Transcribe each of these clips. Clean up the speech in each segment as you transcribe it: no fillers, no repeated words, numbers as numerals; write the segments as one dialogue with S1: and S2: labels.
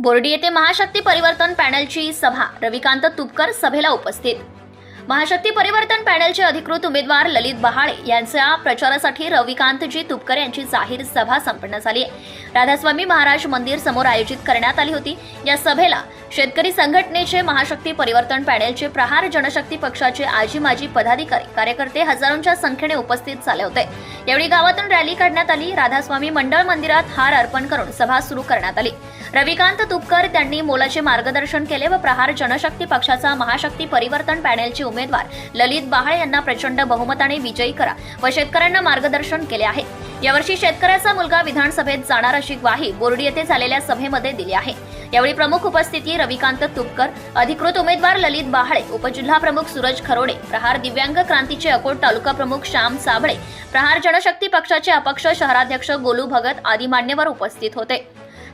S1: बोर्डी येथे महाशक्ती परिवर्तन पॅनलची सभा, रविकांत तुपकर सभेला उपस्थित। महाशक्ती परिवर्तन पॅनलचे अधिकृत उमेदवार ललित बहाळे यांच्या प्रचारासाठी रविकांतजी तुपकर यांची जाहीर सभा संपन्न झाली। राधास्वामी महाराज मंदिर समोर आयोजित करण्यात आली होती। या सभेला शेतकरी संघटनेचे महाशक्ती परिवर्तन पॅनलचे प्रहार जनशक्ती पक्षाचे आजी माजी पदाधिकारी कार्यकर्ते हजारोंच्या संख्येने उपस्थित झाले होते। यावेळी गावातून रॅली काढण्यात आली। राधास्वामी मंडळ मंदिरात हार अर्पण करून सभा सुरू करण्यात आली। रविकांत तुपकर त्यांनी मोलाचे मार्गदर्शन केले व प्रहार जनशक्ती पक्षाचा महाशक्ती परिवर्तन पॅनलचे उमेदवार ललित बहाळे यांना प्रचंड बहुमताने विजयी करा व शेतकऱ्यांना मार्गदर्शन केले आहे। यावर्षी शेतकऱ्याचा मुलगा विधानसभेत जाणार अशी ग्वाही बोर्डी येथे झालेल्या सभेमध्ये दिली आहे। यावेळी प्रमुख उपस्थिती रविकांत तुपकर, अधिकृत उमेदवार ललित बहाळे, उपजिल्हा प्रमुख सूरज खरोडे, प्रहार दिव्यांग क्रांतीचे अकोट तालुका प्रमुख श्याम साबळे, प्रहार जनशक्ती पक्षाचे अपक्ष शहराध्यक्ष गोलू भगत आदी मान्यवर उपस्थित होते।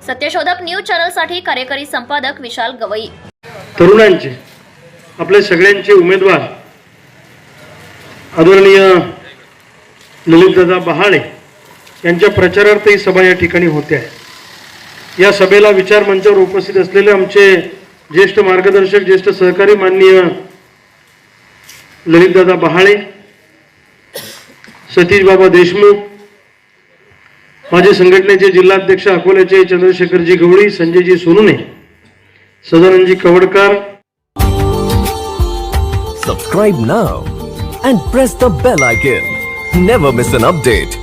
S1: सत्यशोधक न्यूज चॅनलसाठी कार्यकारी संपादक विशाल गवई।
S2: तरुणांचे आपले सगळ्यांचे उमेदवार आदरणीय ललितदादा बहाळे यांच्या प्रचारार्थ ही सभा या ठिकाणी होते आहे। या सभेला विचार मंचावर उपस्थित असलेले आमचे ज्येष्ठ मार्गदर्शक, ज्येष्ठ सहकारी माननीय ललितदादा बहाळे, सतीश बाबा देशमुख, माझे संघटनेचे जिल्हाध्यक्ष अकोल्याचे चंद्रशेखरजी गवळी, संजयजी सोनुने, Sadanandji कवडकर।
S3: Subscribe now and press the bell icon. Never miss an update.